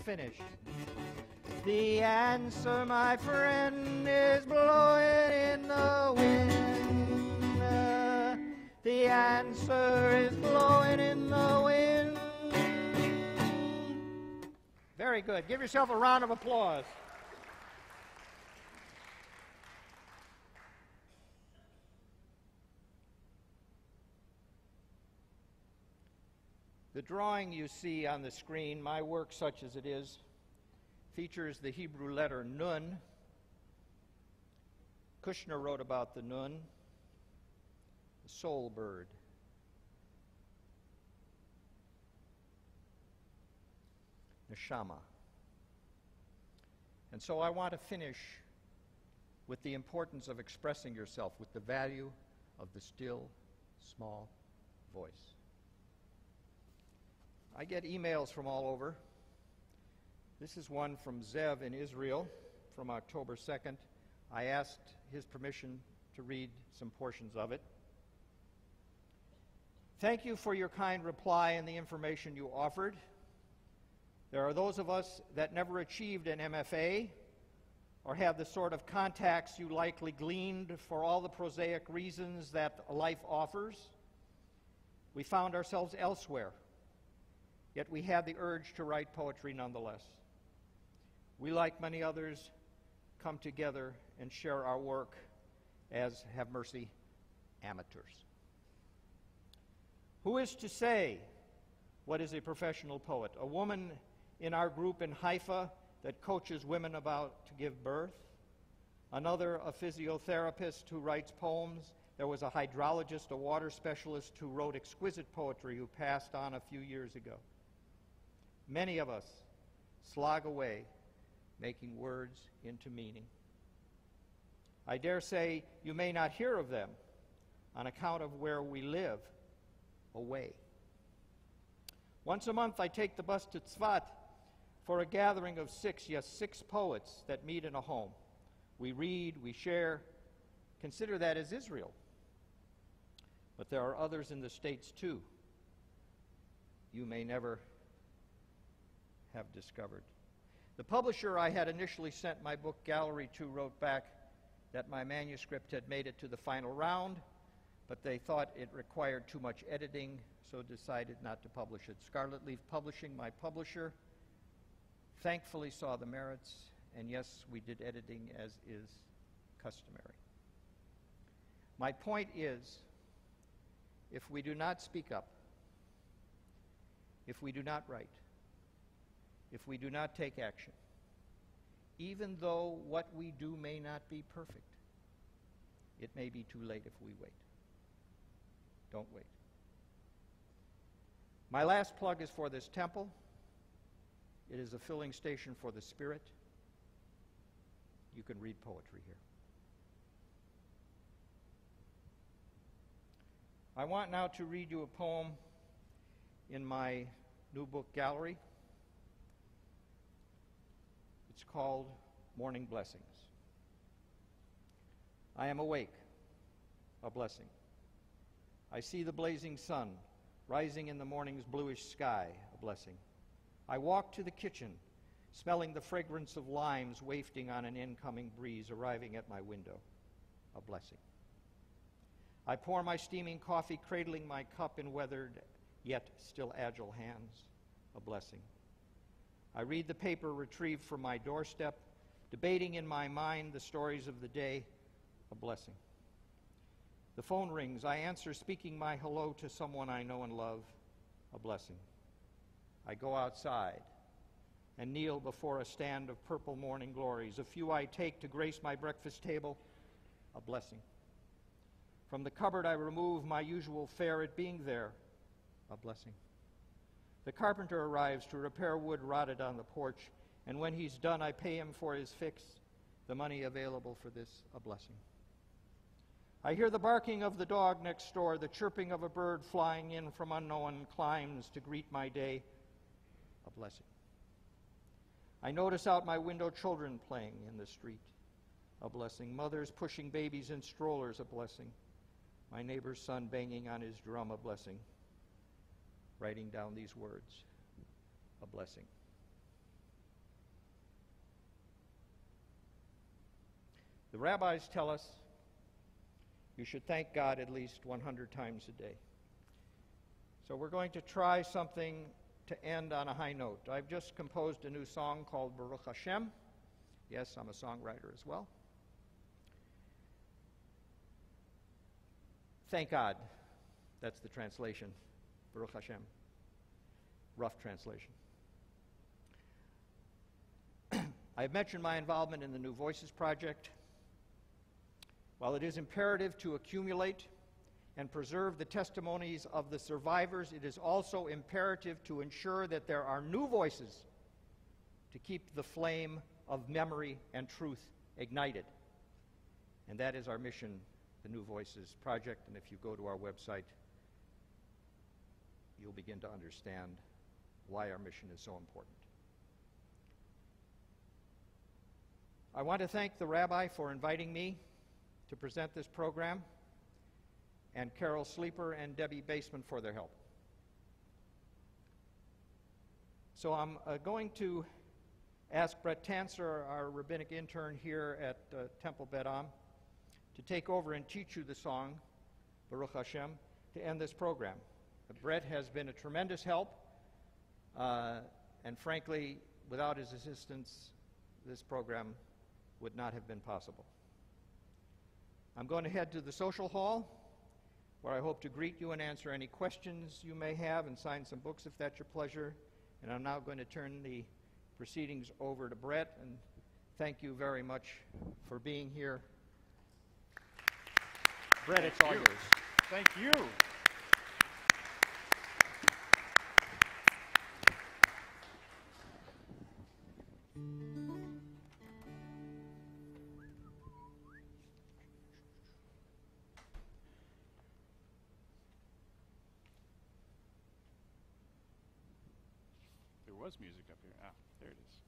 finish. The answer, my friend, is blowing in the wind. The answer is blowing in the wind. Very good. Give yourself a round of applause. The drawing you see on the screen, my work such as it is, features the Hebrew letter Nun. Kushner wrote about the Nun, the soul bird. Neshama. And so I want to finish with the importance of expressing yourself, with the value of the still, small voice. I get emails from all over. This is one from Zev in Israel from October 2nd. I asked his permission to read some portions of it. Thank you for your kind reply and the information you offered. There are those of us that never achieved an MFA or have the sort of contacts you likely gleaned for all the prosaic reasons that life offers. We found ourselves elsewhere, yet we had the urge to write poetry nonetheless. We, like many others, come together and share our work as, have mercy, amateurs. Who is to say what is a professional poet? A woman in our group in Haifa that coaches women about to give birth? Another, a physiotherapist who writes poems? There was a hydrologist, a water specialist who wrote exquisite poetry who passed on a few years ago. Many of us slog away, making words into meaning. I dare say you may not hear of them on account of where we live, away. Once a month I take the bus to Tzfat for a gathering of 6 poets that meet in a home. We read, we share. Consider that as Israel. But there are others in the States too. You may never have discovered. The publisher I had initially sent my book gallery to wrote back that my manuscript had made it to the final round, but they thought it required too much editing, so decided not to publish it. Scarlet Leaf Publishing, my publisher, thankfully saw the merits, and yes, we did editing as is customary. My point is, if we do not speak up, if we do not write, if we do not take action, even though what we do may not be perfect, it may be too late if we wait. Don't wait. My last plug is for this temple. It is a filling station for the Spirit. You can read poetry here. I want now to read you a poem in my new book gallery. It's called Morning Blessings. I am awake, a blessing. I see the blazing sun rising in the morning's bluish sky, a blessing. I walk to the kitchen, smelling the fragrance of limes wafting on an incoming breeze arriving at my window, a blessing. I pour my steaming coffee, cradling my cup in weathered yet still agile hands, a blessing. I read the paper retrieved from my doorstep, debating in my mind the stories of the day, a blessing. The phone rings. I answer, speaking my hello to someone I know and love, a blessing. I go outside and kneel before a stand of purple morning glories. A few I take to grace my breakfast table, a blessing. From the cupboard I remove my usual fare at being there, a blessing. The carpenter arrives to repair wood rotted on the porch, and when he's done, I pay him for his fix, the money available for this, a blessing. I hear the barking of the dog next door, the chirping of a bird flying in from unknown climes to greet my day, a blessing. I notice out my window children playing in the street, a blessing. Mothers pushing babies in strollers, a blessing. My neighbor's son banging on his drum, a blessing. Writing down these words, a blessing. rabbis tell us you should thank God at least 100 times a day. So we're going to try something to end on a high note. I've just composed a new song called Baruch Hashem. Yes, I'm a songwriter as well. Thank God. That's the translation. Baruch Hashem. Rough translation. I've mentioned my involvement in the New Voices Project. While it is imperative to accumulate and preserve the testimonies of the survivors, it is also imperative to ensure that there are new voices to keep the flame of memory and truth ignited. And that is our mission, the New Voices Project. And if you go to our website, you'll begin to understand why our mission is so important. I want to thank the rabbi for inviting me to present this program, and Carol Sleeper and Debbie Baseman for their help. So I'm going to ask Brett Tanser, our rabbinic intern here at Temple Bet Am, to take over and teach you the song, Baruch Hashem, to end this program. Brett has been a tremendous help, and frankly, without his assistance, this program would not have been possible. I'm going to head to the social hall, where I hope to greet you and answer any questions you may have and sign some books if that's your pleasure. And I'm now going to turn the proceedings over to Brett, and thank you very much for being here. Brett, it's all yours. Thank you. There was music up here. Ah, there it is.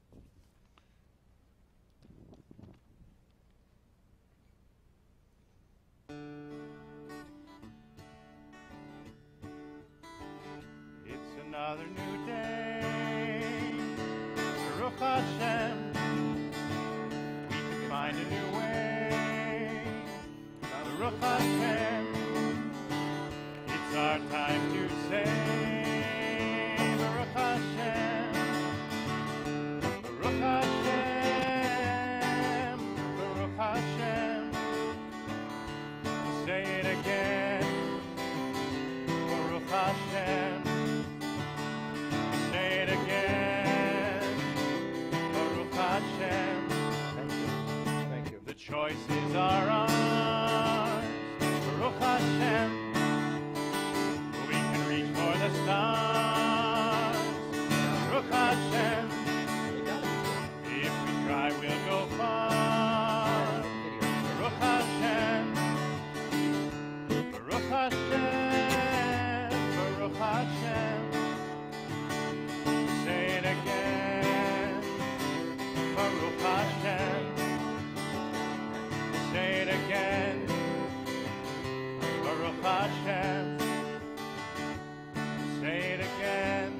It's another new day. Baruch Hashem. We can find a new way. Baruch Hashem. It's our time to say Baruch Hashem. Baruch Hashem. Baruch Hashem. Say it again. Baruch Hashem. Say it again. Baruch Hashem. Thank you. Thank you. The choices are ours. Baruch Hashem. We can reach for the stars. Baruch Hashem. If we try, we'll go far. Baruch Hashem. Baruch Hashem. Baruch Hashem. Say it again. Baruch Hashem. Say it again. Baruch Hashem. Say it again.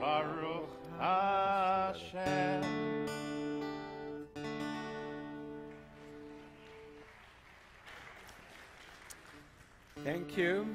Baruch Hashem. Thank you.